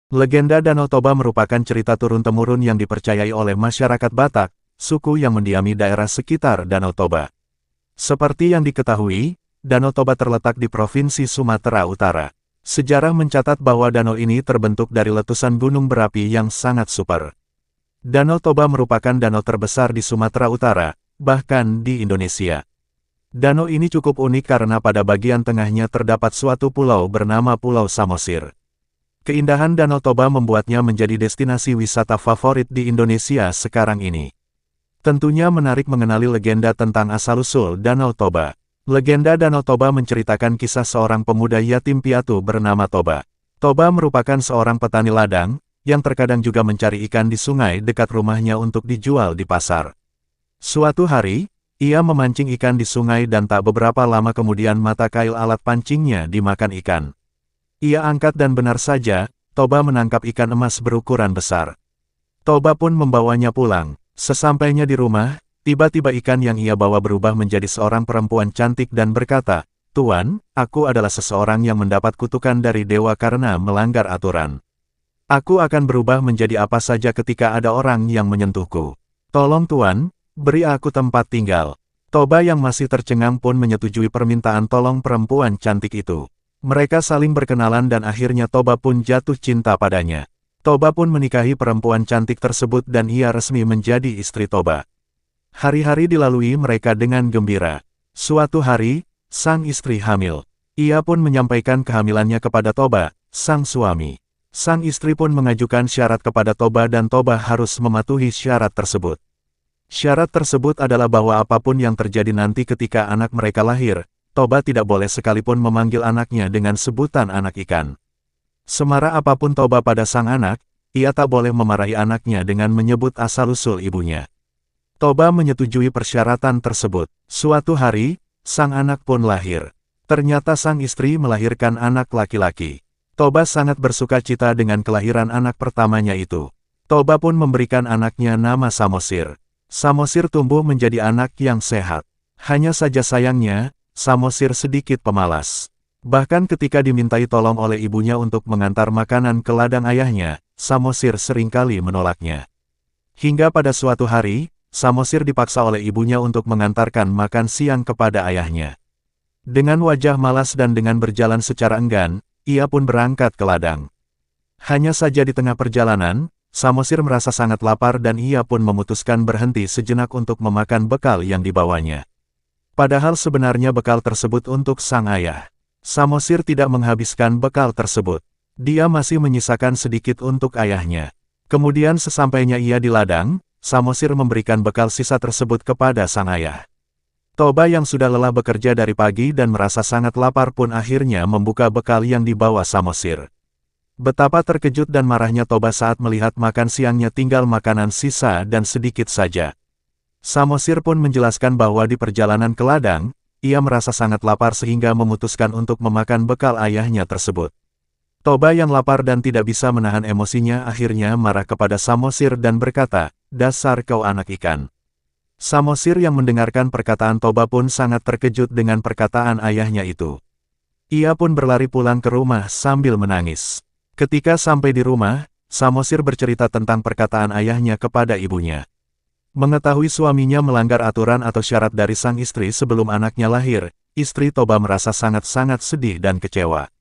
Legenda Danau Toba merupakan cerita turun-temurun yang dipercayai oleh masyarakat Batak, suku yang mendiami daerah sekitar Danau Toba. Seperti yang diketahui, Danau Toba terletak di Provinsi Sumatera Utara. Sejarah mencatat bahwa danau ini terbentuk dari letusan gunung berapi yang sangat super. Danau Toba merupakan danau terbesar di Sumatera Utara, bahkan di Indonesia. Danau ini cukup unik karena pada bagian tengahnya terdapat suatu pulau bernama Pulau Samosir. Keindahan Danau Toba membuatnya menjadi destinasi wisata favorit di Indonesia sekarang ini. Tentunya menarik mengenali legenda tentang asal-usul Danau Toba. Legenda Danau Toba menceritakan kisah seorang pemuda yatim piatu bernama Toba. Toba merupakan seorang petani ladang, yang terkadang juga mencari ikan di sungai dekat rumahnya untuk dijual di pasar. Suatu hari, ia memancing ikan di sungai dan tak beberapa lama kemudian mata kail alat pancingnya dimakan ikan. Ia angkat dan benar saja, Toba menangkap ikan emas berukuran besar. Toba pun membawanya pulang. Sesampainya di rumah, tiba-tiba ikan yang ia bawa berubah menjadi seorang perempuan cantik dan berkata, "Tuan, aku adalah seseorang yang mendapat kutukan dari dewa karena melanggar aturan. Aku akan berubah menjadi apa saja ketika ada orang yang menyentuhku. Tolong Tuan, beri aku tempat tinggal." Toba yang masih tercengang pun menyetujui permintaan tolong perempuan cantik itu. Mereka saling berkenalan dan akhirnya Toba pun jatuh cinta padanya. Toba pun menikahi perempuan cantik tersebut dan ia resmi menjadi istri Toba. Hari-hari dilalui mereka dengan gembira. Suatu hari, sang istri hamil. Ia pun menyampaikan kehamilannya kepada Toba, sang suami. Sang istri pun mengajukan syarat kepada Toba dan Toba harus mematuhi syarat tersebut. Syarat tersebut adalah bahwa apapun yang terjadi nanti ketika anak mereka lahir, Toba tidak boleh sekalipun memanggil anaknya dengan sebutan anak ikan. Semarah apapun Toba pada sang anak, ia tak boleh memarahi anaknya dengan menyebut asal-usul ibunya. Toba menyetujui persyaratan tersebut. Suatu hari, sang anak pun lahir. Ternyata sang istri melahirkan anak laki-laki. Toba sangat bersuka cita dengan kelahiran anak pertamanya itu. Toba pun memberikan anaknya nama Samosir. Samosir tumbuh menjadi anak yang sehat. Hanya saja sayangnya, Samosir sedikit pemalas. Bahkan ketika dimintai tolong oleh ibunya untuk mengantar makanan ke ladang ayahnya, Samosir seringkali menolaknya. Hingga pada suatu hari, Samosir dipaksa oleh ibunya untuk mengantarkan makan siang kepada ayahnya. Dengan wajah malas dan dengan berjalan secara enggan, ia pun berangkat ke ladang. Hanya saja di tengah perjalanan, Samosir merasa sangat lapar dan ia pun memutuskan berhenti sejenak untuk memakan bekal yang dibawanya. Padahal sebenarnya bekal tersebut untuk sang ayah. Samosir tidak menghabiskan bekal tersebut. Dia masih menyisakan sedikit untuk ayahnya. Kemudian sesampainya ia di ladang, Samosir memberikan bekal sisa tersebut kepada sang ayah. Toba yang sudah lelah bekerja dari pagi dan merasa sangat lapar pun akhirnya membuka bekal yang dibawa Samosir. Betapa terkejut dan marahnya Toba saat melihat makan siangnya tinggal makanan sisa dan sedikit saja. Samosir pun menjelaskan bahwa di perjalanan ke ladang, ia merasa sangat lapar sehingga memutuskan untuk memakan bekal ayahnya tersebut. Toba yang lapar dan tidak bisa menahan emosinya akhirnya marah kepada Samosir dan berkata, "Dasar kau anak ikan." Samosir yang mendengarkan perkataan Toba pun sangat terkejut dengan perkataan ayahnya itu. Ia pun berlari pulang ke rumah sambil menangis. Ketika sampai di rumah, Samosir bercerita tentang perkataan ayahnya kepada ibunya. Mengetahui suaminya melanggar aturan atau syarat dari sang istri sebelum anaknya lahir, istri Toba merasa sangat-sangat sedih dan kecewa.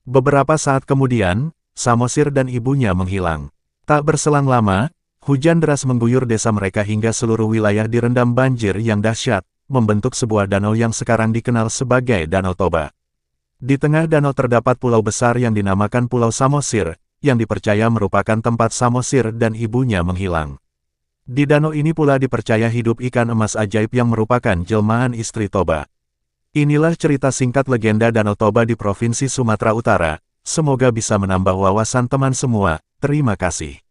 Beberapa saat kemudian, Samosir dan ibunya menghilang. Tak berselang lama, hujan deras mengguyur desa mereka hingga seluruh wilayah direndam banjir yang dahsyat, membentuk sebuah danau yang sekarang dikenal sebagai Danau Toba. Di tengah danau terdapat pulau besar yang dinamakan Pulau Samosir, yang dipercaya merupakan tempat Samosir dan ibunya menghilang. Di danau ini pula dipercaya hidup ikan emas ajaib yang merupakan jelmaan istri Toba. Inilah cerita singkat legenda Danau Toba di Provinsi Sumatera Utara. Semoga bisa menambah wawasan teman semua. Terima kasih.